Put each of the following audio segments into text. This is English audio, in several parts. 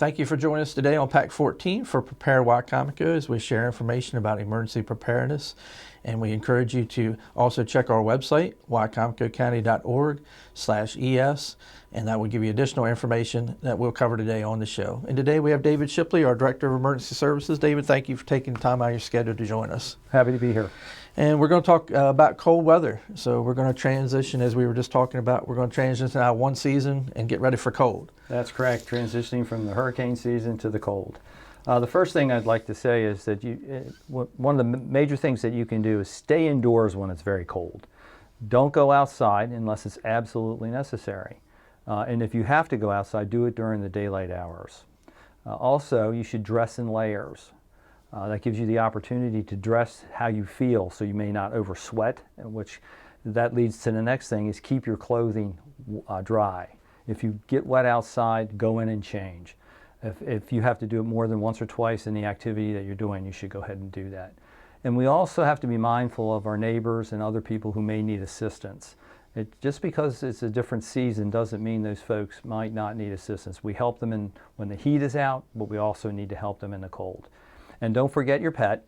Thank you for joining us today on Pack 14 for Prepare Wicomico as we share information about emergency preparedness. And we encourage you to also check our website, wicomicocounty.org/ES, and that will give you additional information that we'll cover today on the show. And today we have David Shipley, our Director of Emergency Services. David, thank you for taking the time out of your schedule to join us. Happy to be here. And we're going to talk about cold weather. So we're going to transition, as we were just talking about, we're going to transition out one season and get ready for cold. That's correct, transitioning from the hurricane season to the cold. The first thing I'd like to say is that one of the major things that you can do is stay indoors when it's very cold. Don't go outside unless it's absolutely necessary. And if you have to go outside, do it during the daylight hours. Also, you should dress in layers. That gives you the opportunity to dress how you feel so you may not over sweat, which that leads to the next thing is keep your clothing dry. If you get wet outside, go in and change. If you have to do it more than once or twice in the activity that you're doing, you should go ahead and do that. And we also have to be mindful of our neighbors and other people who may need assistance. Just because it's a different season doesn't mean those folks might not need assistance. We help them when the heat is out, but we also need to help them in the cold. And don't forget your pet.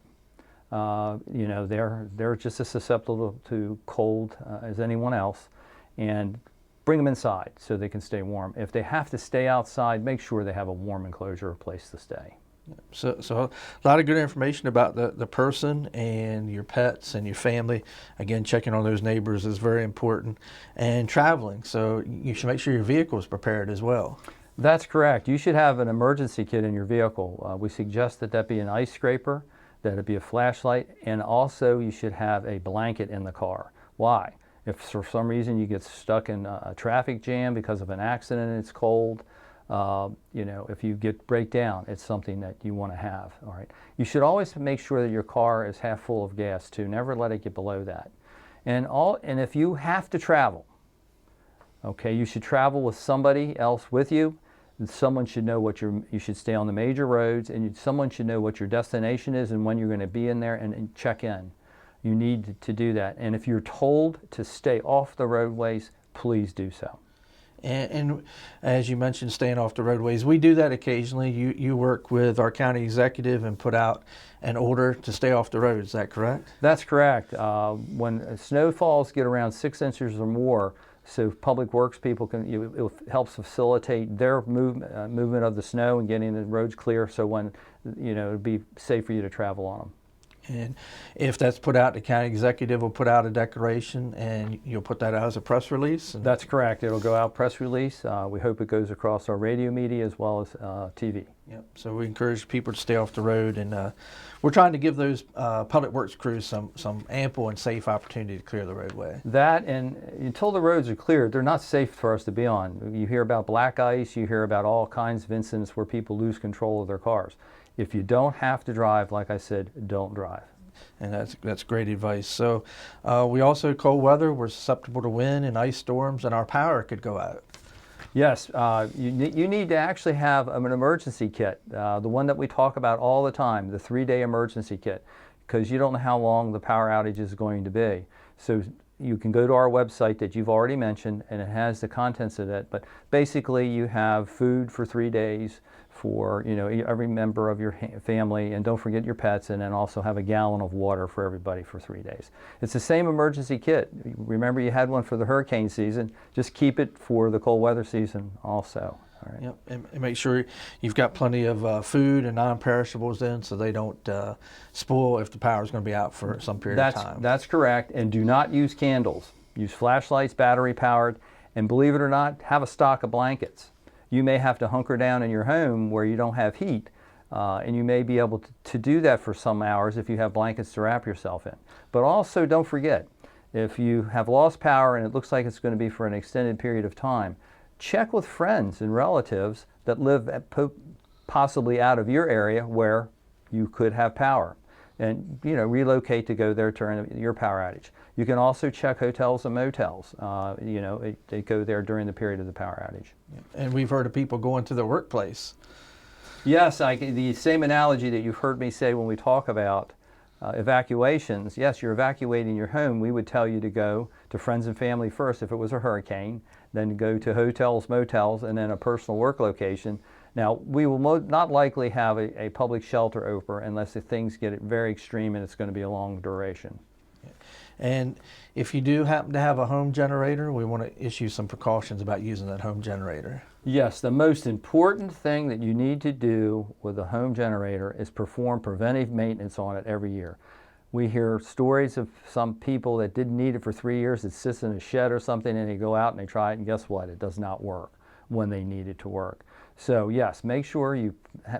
They're just as susceptible to cold as anyone else. And bring them inside so they can stay warm. If they have to stay outside, make sure they have a warm enclosure or place to stay. So a lot of good information about the person and your pets and your family. Again, checking on those neighbors is very important. And traveling, so you should make sure your vehicle is prepared as well. That's correct. You should have an emergency kit in your vehicle. We suggest that be an ice scraper, that it be a flashlight, and also you should have a blanket in the car. Why? If for some reason you get stuck in a traffic jam because of an accident and it's cold, if you break down, it's something that you want to have. All right. You should always make sure that your car is half full of gas too. Never let it get below that. And if you have to travel, okay, you should travel with somebody else with you. And someone should know you should stay on the major roads, and someone should know what your destination is and when you're going to be in there and check in. You need to do that. And if you're told to stay off the roadways, please do so. And as you mentioned, staying off the roadways, we do that occasionally. You work with our county executive and put out an order to stay off the road. Is that correct? That's correct. When snowfalls get around 6 inches or more, so public works people it helps facilitate their movement of the snow and getting the roads clear. So when it'd be safe for you to travel on them. And if that's put out, the county executive will put out a declaration, and you'll put that out as a press release? That's correct. It'll go out press release. We hope it goes across our radio media as well as TV. Yep. So we encourage people to stay off the road, and we're trying to give those public works crews some ample and safe opportunity to clear the roadway. That, and until the roads are cleared, they're not safe for us to be on. You hear about black ice, you hear about all kinds of incidents where people lose control of their cars. If you don't have to drive, like I said, don't drive. And that's great advice. So we also, cold weather, we're susceptible to wind and ice storms, and our power could go out. Yes, you need to actually have an emergency kit, the one that we talk about all the time, the 3-day emergency kit, because you don't know how long the power outage is going to be. So you can go to our website that you've already mentioned, and it has the contents of it. But basically, you have food for 3 days for every member of your family, and don't forget your pets, and then also have a gallon of water for everybody for 3 days. It's the same emergency kit. Remember, you had one for the hurricane season. Just keep it for the cold weather season also. All right. Yep, and make sure you've got plenty of food and non-perishables in, so they don't spoil if the power is going to be out for some period of time. That's correct. And do not use candles. Use flashlights, battery powered, and believe it or not, have a stock of blankets. You may have to hunker down in your home where you don't have heat, and you may be able to do that for some hours if you have blankets to wrap yourself in. But also don't forget, if you have lost power and it looks like it's going to be for an extended period of time, check with friends and relatives that live possibly out of your area where you could have power, and relocate to go there during your power outage. You can also check hotels and motels. They go there during the period of the power outage. And we've heard of people going to their workplace. Yes, the same analogy that you've heard me say when we talk about evacuations. Yes, you're evacuating your home. We would tell you to go to friends and family first if it was a hurricane, then go to hotels, motels, and then a personal work location. Now, we will not likely have a public shelter open unless the things get very extreme and it's going to be a long duration. And if you do happen to have a home generator, we want to issue some precautions about using that home generator. Yes, the most important thing that you need to do with a home generator is perform preventive maintenance on it every year. We hear stories of some people that didn't need it for 3 years. It sits in a shed or something, and they go out and they try it, and guess what? It does not work when they need it to work. So yes, make sure you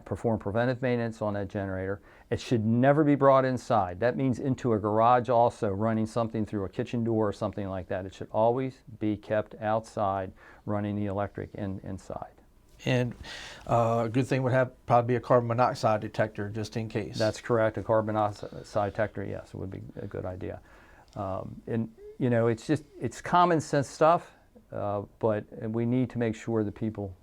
perform preventive maintenance on that generator. It should never be brought inside. That means into a garage also, running something through a kitchen door or something like that. It should always be kept outside, running the electric inside. And a good thing would probably be a carbon monoxide detector just in case. That's correct. A carbon monoxide detector, yes, it would be a good idea. And you know, it's common sense stuff, but we need to make sure that people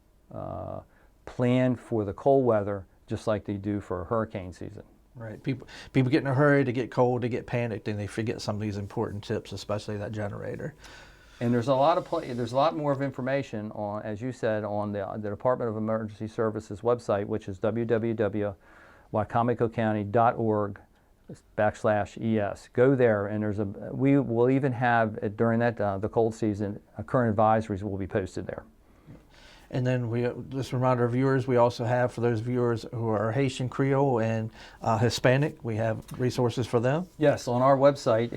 plan for the cold weather just like they do for hurricane season. Right. People get in a hurry to get cold, to get panicked, and they forget some of these important tips, especially that generator. And there's a lot more of information on, as you said, on the Department of Emergency Services website, which is www.wicomicocounty.org/ES. Go there, and we will even have during that the cold season, current advisories will be posted there. And then just a reminder of viewers, we also have, for those viewers who are Haitian Creole and Hispanic, we have resources for them. Yes, on our website,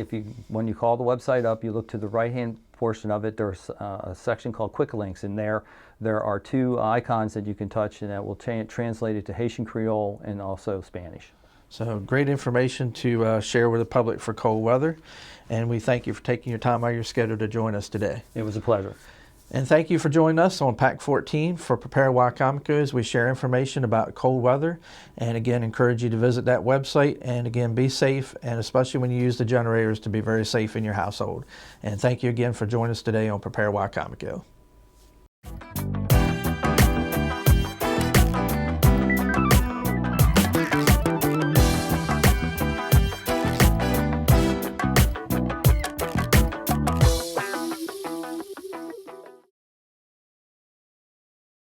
when you call the website up, you look to the right-hand portion of it, there's a section called Quick Links, and there are 2 icons that you can touch, and that will translate it to Haitian Creole and also Spanish. So great information to share with the public for cold weather, and we thank you for taking your time out of your schedule to join us today. It was a pleasure. And thank you for joining us on Pack 14 for Prepare Wicomico as we share information about cold weather. And again, encourage you to visit that website. And again, be safe, and especially when you use the generators, to be very safe in your household. And thank you again for joining us today on Prepare Wicomico.